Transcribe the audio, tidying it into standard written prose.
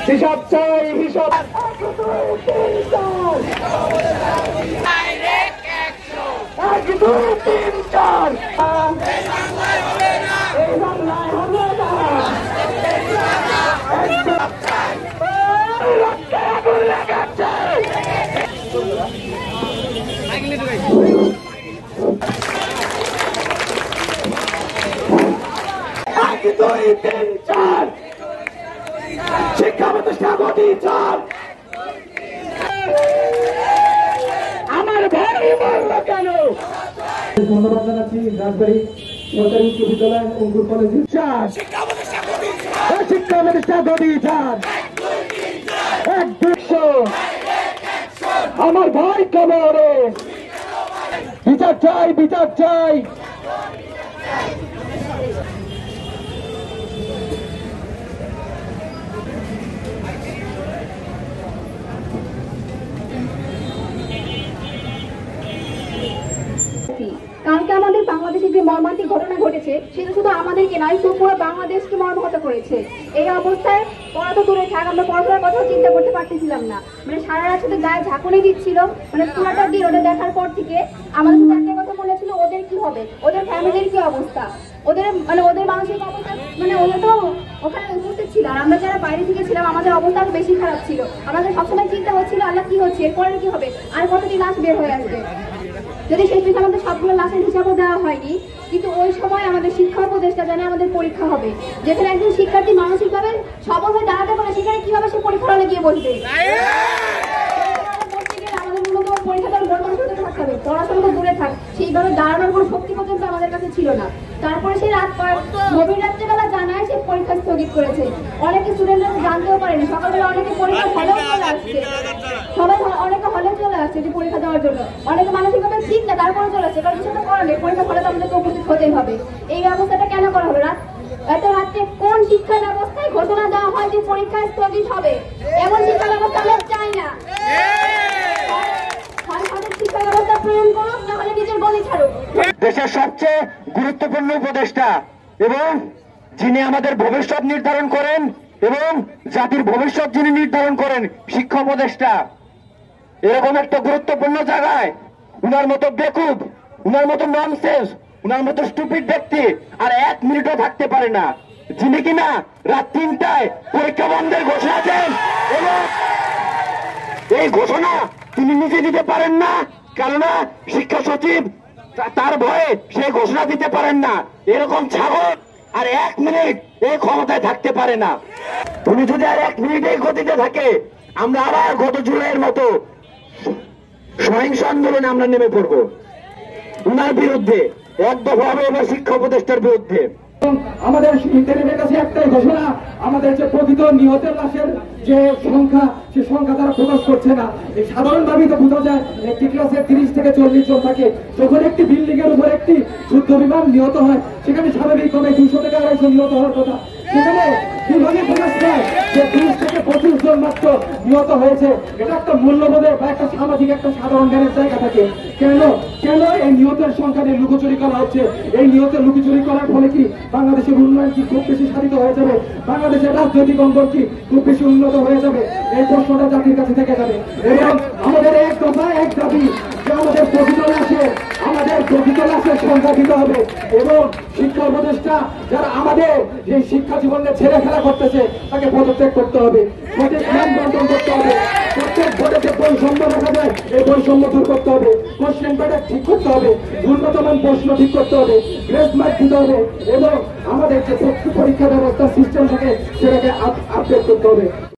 হিসাব চাই, হিসাব। এক দুই তিন চার, এই বাংলায় হবে না। রক্তে আগুন লেগেছে। এক দুই তিন চার, শিক্ষা প্রতিষ্ঠা গতি চার। আমার ভাই মরল কেন? ধন্যবাদ জানাচ্ছি রাজবাড়ী সরকারি উচ্চ বিদ্যালয় অঙ্কুর কলেজে। শিক্ষা প্রতিষ্ঠা গতি চার, এক দুশো। আমার ভাই কবরে বিচার চাই, বিচার চাই। কালকে আমাদের বাংলাদেশে যে মর্মান্তিক ঘটনা ঘটেছে সেটা শুধু আমাদেরকে নয়, পুরো বাংলাদেশকে মর্মাহত করেছে। এই অবস্থায় পড়া তো দূরে থাক, আমরা পড়াশোনার কথাও চিন্তা করতে পারতেছিলাম না। মানে সারা রাত শুধু গায়ে ঝাঁকুনি দিচ্ছিল। মানে পুরাটা দিন ওটা দেখার পর থেকে আমাদের শুধু একটা কথা মনে ছিল, ওদের কি হবে, ওদের ফ্যামিলির কি অবস্থা, ওদের মানে ওদের মানসিক অবস্থা। মানে ওরা তো ওখানে উপস্থিত ছিল, আর আমরা যারা বাইরে থেকে ছিলাম আমাদের অবস্থা আরো বেশি খারাপ ছিল। আমাদের সবসময় চিন্তা হচ্ছিল, আল্লাহ কি হচ্ছে, এরপরে কি হবে, আর কতদিন লাশ বের হয়ে আসবে। যদি শেষ পর্যন্ত আমাদের সবগুলো লাশের হিসাবও দেওয়া হয়নি, কিন্তু ওই সময় আমাদের শিক্ষা উপদেষ্টা জানে আমাদের পরীক্ষা হবে। যেখানে একজন শিক্ষার্থী মানসিকভাবে সবল হয়ে দাঁড়াতে পারে, সেখানে কিভাবে সে পরীক্ষা হলে গিয়ে বসবে? আমাদের মূলত পরীক্ষাটার বড় মানুষ হতে থাকতে হবে, পড়াশোনা তো দূরে থাক, সেইভাবে দাঁড়ানোর কোনো শক্তি পর্যন্ত আমাদের কাছে ছিল না। তারপরে সে গভীর রাত্রেবেলা জানায় সে পরীক্ষা স্থগিত করেছে। অনেকে স্টুডেন্টরা জানতেও পারেনি, সকালবেলা অনেকে পরীক্ষা হলেও চলে আসছে, সবাই অনেকে হলে চলে আসছে যে পরীক্ষা দেওয়ার জন্য। অনেকে মানসিকভাবে ঠিক না, তারপরে চলে আসছে, কারণ কিছু তো করার নেই, পরীক্ষা হলে তো আমাদেরকে উপস্থিত হতেই হবে। এই ব্যবস্থাটা কেন করা হলো? এত রাত্রে কোন শিক্ষা ব্যবস্থায় ঘোষণা দেওয়া হয় যে পরীক্ষা স্থগিত হবে? এমন শিক্ষা ব্যবস্থা আমরা চাই না। শিক্ষা ব্যবস্থা প্রয়োগ করুক, না হলে নিজের গলি ছাড়ুক। দেশের সবচেয়ে গুরুত্বপূর্ণ উপদেষ্টা এবং যিনি আমাদের ভবিষ্যৎ নির্ধারণ করেন এবং জাতির ভবিষ্যৎ যিনি নির্ধারণ করেন, শিক্ষা উপদেষ্টা, এরকম একটা গুরুত্বপূর্ণ জায়গায় উনার মতো বেকুব, উনার মতো ননসেন্স, উনার মতো স্টুপিড ব্যক্তি আর এক মিনিটও থাকতে পারে না, যিনি কিনা রাত 3টায় পরীক্ষা বন্ধের ঘোষণা দেন এবং এই ঘোষণা তিনি নিজে দিতে পারেন না, কেননা শিক্ষা সচিব তার ভয়ে সেই ঘোষণা দিতে পারেন না। এরকম ছাগল আর 1 মিনিট এই ক্ষমতায় থাকতে পারে না। উনি যদি আর 1 মিনিট এই গতিতে থাকে, আমরা আবার গত জুলাইয়ের মতো সহিংস আন্দোলনে আমরা নেমে পড়ব উনার বিরুদ্ধে, এক দফা হবে এবার শিক্ষা উপদেষ্টার বিরুদ্ধে। আমাদের ইন্টারনেটের কাছে একটাই ঘোষণা, আমাদের যে প্রকৃত নিহতের লাশের যে সংখ্যা, সে সংখ্যা তারা প্রকাশ করছে না। এই সাধারণভাবেই তো বোঝা যায় একটি ক্লাসে 30 থেকে 40 জন থাকে। যখন একটি বিল্ডিং এর উপর একটি যুদ্ধ বিমান নিহত হয়, সেখানে স্বাভাবিকভাবে 200 থেকে 250 নিহত হওয়ার কথা, সেখানে কিভাবে প্রকাশ পায় যে 20 থেকে 25 জন মাত্র নিহত হয়েছে? এটা একটা মূল্যবোধের বা একটা সামাজিক একটা সাধারণ জ্ঞানের জায়গা থাকে। কেন কেন এই নিহতের সংখ্যা নিয়ে লুকোচুরি করা হচ্ছে? এই নিহতের লুকোচুরি করার ফলে কি বাংলাদেশের উন্নয়ন কি খুব বেশি সাধিত হয়ে যাবে? বাংলাদেশের রাজনৈতিক অঙ্গন কি খুব বেশি উন্নত হয়ে যাবে? এই প্রশ্নটা জাতির কাছে থেকে যাবে। এবং আমাদের এক দফা এক দাবি যে আমাদের প্রকৃত লাশের সংখ্যা দিতে হবে এবং শিক্ষা উপদেষ্টা যারা আমাদের এই শিক্ষা জীবনে ছেড়ে খেলা করতেছে তাকে পদত্যাগ করতে হবে, সঠিক জ্ঞান বন্টন করতে হবে, প্রত্যেক বোর্ডে যে বৈষম্য দেখা যায় এই বৈষম্য দূর করতে হবে, কোশ্চেন প্যাটার্ন ঠিক করতে হবে, উন্নতমান প্রশ্ন ঠিক করতে হবে, গ্রেস মার্ক দিতে হবে এবং আমাদের যে পরীক্ষা ব্যবস্থা সিস্টেম থাকে সেটাকে আপডেট করতে হবে।